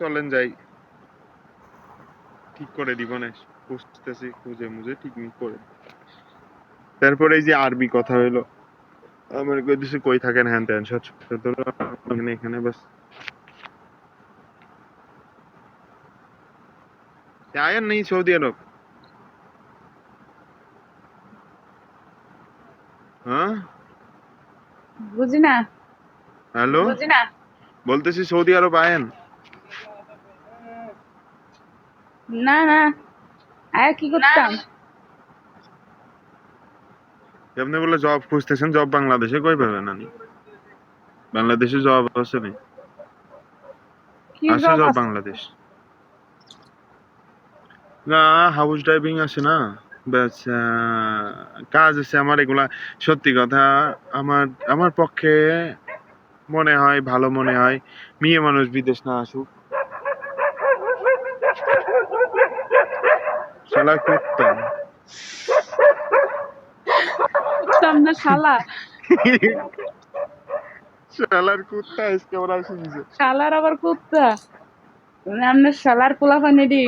চলেন যাই, ঠিক করে দিব না, খুঁজতেছি, খুঁজে মুজে ঠিক করে। তারপরে এই যে আরবি কথা হইলো, আমার কইতেছে কই থাকেন হ্যান ত্যান সব এখানে বাস আয়েন নেই সৌদি আরব। হ্যাঁ বুঝি না। হ্যালো, বলতেছি সৌদি আরব আয়েন। না না, আয়া কি করতাম? আপনি বলে জব খুঁজতেছেন, জব বাংলাদেশে কই পাবেন? নানি বাংলাদেশে জব আছে নি? কি আছে জব জব আছে? বাংলাদেশ না, হাউস ড্রাইভিং আছে না, ব্যাস কাজ আছে আমার এগুলা। সত্যি কথা, আমার আমার পক্ষে মনে হয়, ভালো মনে হয় মেয়ে মানুষ বিদেশ না আসুক। শালা কুত্তা না শালা, শালার কুত্তা আজকে ওরা এসে দিছে। শালার আবার কুত্তা? মানে আপনার শালার পোলাপান এডি?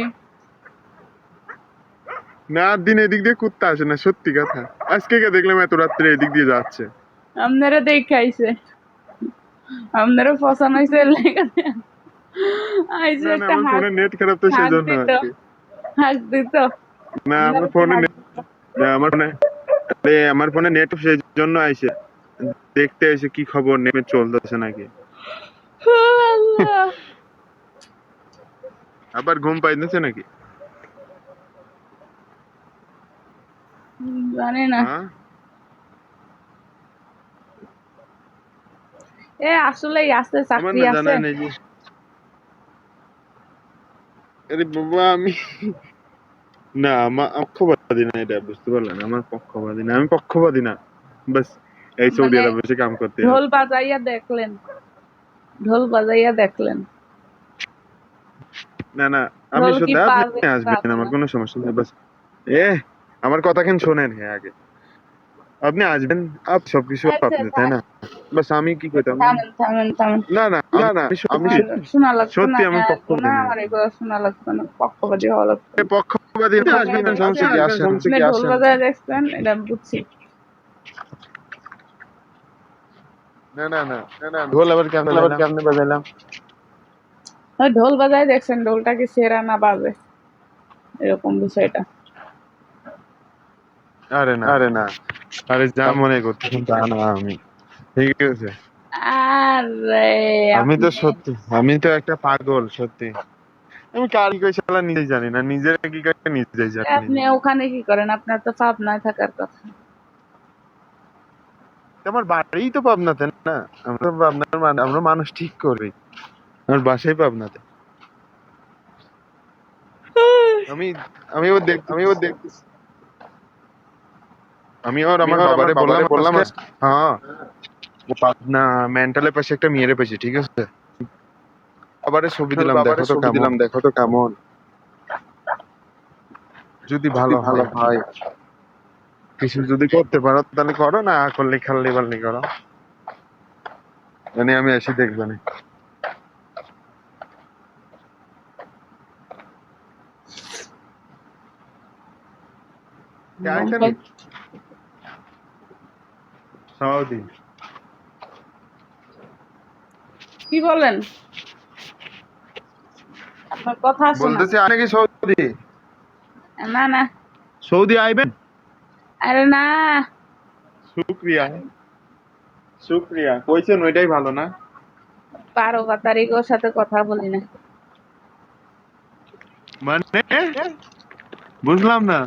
না, দিন এদিক দিয়ে কুত্তা আসে না, সত্যি কথা। আজকে কে দেখলাম এত রাত্রে এদিক দিয়ে যাচ্ছে। আপনারা দেখাইছে, আপনারা পছন্দ হয়েছে আইসে না না, একটা আমার হাঁক, ফোনে নেট খারাপ তো হাঁক সেজন্য দিত, আর কি। হাঁক দিত। না আপনারা আমার একটা ফোনে হাঁক নেট, দিত। না আমার ফোনে, আরে আমার ফোনে নেট সেই জন্য আইছে, দেখতে এসে কি খবর, নেট চলতেছে নাকি। আল্লাহ, আবার ঘুম পাইতেছে নাকি? জানি না। হ্যাঁ এ আসলেই আছে, আমার চাকরি না আছে। জানা নেই যে, আরে বাবা আমি না, আমার পক্ষপাতী না, এটা বুঝতে পারলেন? আমার পক্ষপাতী না, আমি পক্ষপাতী না, বাস এই সৌদি মানে আরবে এসে কাম করতে হবে। ঢোল বাজাইয়া দেখলেন, ঢোল বাজাইয়া দেখলেন। না না, আমি ঢোল কি শুধু, আপনি বাজে আসবেন, বাজে আমার না? কোনো সমস্যা নেই, বাস এ আমার কথা কেন শোনেন? হ্যাঁ আগে আপনি আসবেন, সবকিছু আচ্ছা আপনি, তাই না? বাস আমি কি করতাম? থামেন থামেন থামেন। না না, আমি সত্যি, শোনা লাগতো না, সত্যি আমি না পক্ষপাতী না। আমার এগুলো শোনা লাগতো না, পক্ষপাতী হওয়া লাগতো না। পক্ষপাতী না, আসবেন, সমস্যা কি, আসেন। আপনি ঢোল বাজায় দেখছেন, এটা আমি বুঝছি। না না না, ঢোল আবার কেমনে বাজাইলাম? ওই ঢোল বাজায় দেখছেন, ঢোলটা কি সেরা না বাজে, এরকম বিষয়টা। আরে না, আরে যা মনে করতেছেন তা না আমি, ঠিক আছে? আরে আমি তো আপনি, সত্যি, আমি তো একটা পাগল, সত্যি। আমি কার কি কই শালা নিজেই জানি না, নিজের কি কই নিজেই জানি আপনি না। ওখানে কি করেন? আপনার তো পাবনায় থাকার কথা। আমার বাড়িই তো পাবনাতে না, আমরা তো পাবনার আমরা মানুষ ঠিক করবি, আমার বাসাই পাবনাতে। আমি আমি ও দেখতেছি, আমি ওর আমার বাবারে বললাম আজকে, হ্যাঁ ও পাবনা মেন্টালের পাশে একটা মেয়ের পাশে, ঠিক আছে? আবারে ছবি দিলাম, দেখো তো কেমন, যদি ভালো হয়, কিছু যদি করতে পারো তাহলে করো, না করলে খাল্লি বাল্লি করো, মানে আমি এসে দেখবো না। সৌদি কি বলেন? আপনার কথা আসে না। বলতেছি আপনি কি সৌদি, না না, সৌদি আইবেন? আরে না, শুক্রিয়া, কইছেন ওইটাই ভালো না? 12 তারিখ ওর সাথে কথা বলি না। মানে বুঝলাম না।